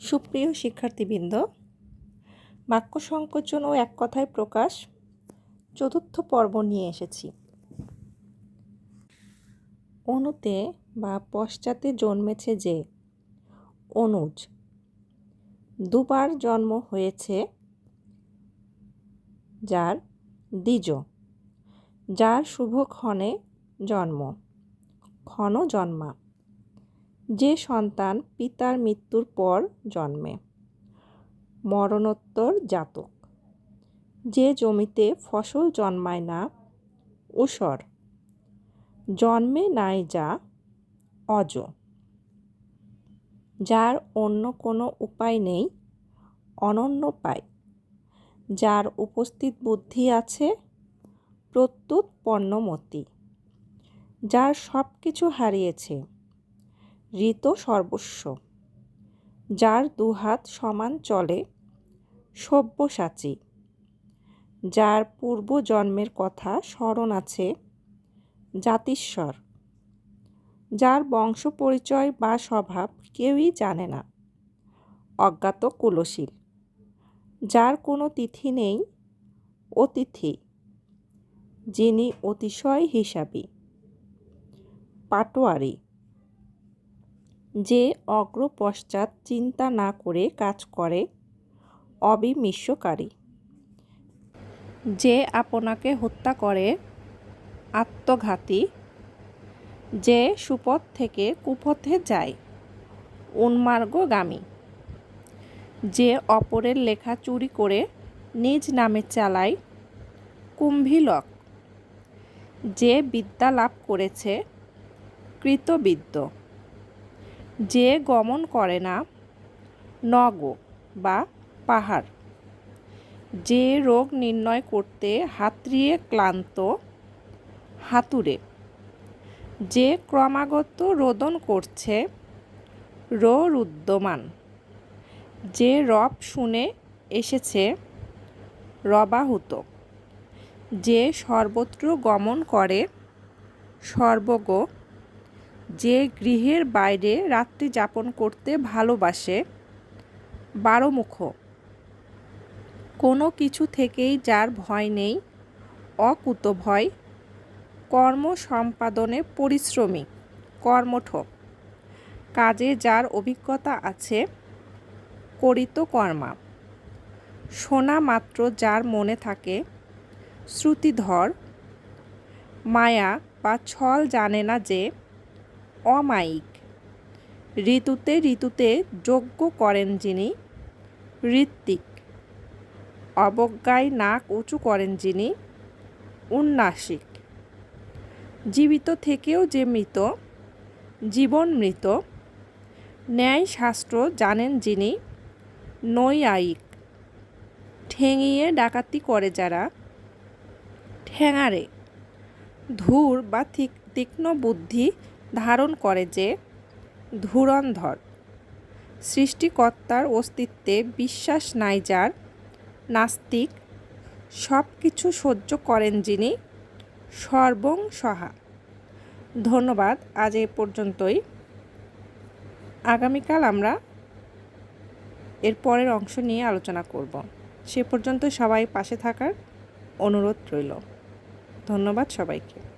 সুপ্রিয় শিক্ষার্থীবৃন্দ, বাক্য সংকোচন ও এক কথায় প্রকাশ চতুর্থ পর্ব নিয়ে এসেছি। অনুতে বা পশ্চাতে জন্মেছে যে, অনুজ। দুবার জন্ম হয়েছে যার, দ্বিজ। যার শুভক্ষণে জন্ম, ক্ষণ জন্মা। যে সন্তান পিতার মৃত্যুর পর জন্মে, মরণোত্তর জাতক। যে জমিতে ফসল জন্মায় না, ঊষর। জন্মে নাই যা, অজ। যার অন্য কোনো উপায় নেই, অনন্যোপায়। যার উপস্থিত বুদ্ধি আছে, প্রত্যুৎপন্নমতি। যার সব কিছু হারিয়েছে, ঋত সর্বস্ব। যার দুহাত সমান চলে, সব্যসাচী। যার পূর্ব জন্মের কথা স্মরণ আছে, জাতিস্বর। যার বংশ পরিচয় বা স্বভাব কেউই জানে না, অজ্ঞাত কুলশীল। যার কোনো তিথি নেই, অতিথি। যিনি অতিশয় হিসাবী, পাটোয়ারি। যে অগ্র পশ্চাৎ চিন্তা না করে কাজ করে, অবিমিষ্যকারী। যে আপনাকে হত্যা করে, আত্মঘাতী। যে সুপথ থেকে কুপথে যায়, উন্মার্গগামী। যে অপরের লেখা চুরি করে নিজ নামে চালায়, কুম্ভীলক। যে বিদ্যা লাভ করেছে, কৃতবিদ্য। যে গমন করে না, নগ বা পাহাড়। যে রোগ নির্ণয় করতে হাতড়িয়ে ক্লান্ত, হাতুড়ে। যে ক্রমাগত রোদন করছে, রুদ্ধমান। যে রব শুনে এসেছে, রবাহুত। যে সর্বত্র গমন করে, সর্বজ্ঞ। যে গৃহের বাইরে রাত্রি যাপন করতে ভালোবাসে, বারোমুখ। কোনো কিছু থেকেই যার ভয় নেই, অকুতভয়। কর্ম সম্পাদনে পরিশ্রমী, কর্মঠ। কাজে যার অভিজ্ঞতা আছে, করিতকর্মা। শোনা মাত্র যার মনে থাকে, শ্রুতিধর। মায়া বা ছল জানে না যে, অমায়িক। ঋতুতে ঋতুতে যজ্ঞ করেন যিনি, ঋত্বিক। অবজ্ঞায় নাক উঁচু করেন যিনি, উন্নাসিক। জীবিত থেকেও যে মৃত, জীবন মৃত। ন্যায়শাস্ত্র জানেন যিনি, নৈয়ায়িক। ঠেঙিয়ে ডাকাতি করে যারা, ঠ্যাঙাড়ে। ধূর বা তীক্ষ্ণ বুদ্ধি ধারণ করে যে, ধুরন্ধর। সৃষ্টিকর্তার অস্তিত্বে বিশ্বাস নাই যার, নাস্তিক। সব কিছু সহ্য করেন যিনি, সর্বং সহা। ধন্যবাদ। আজ এ পর্যন্তই। আগামীকাল আমরা এর পরের অংশ নিয়ে আলোচনা করব। সে পর্যন্ত সবাই পাশে থাকার অনুরোধ রইল। ধন্যবাদ সবাইকে।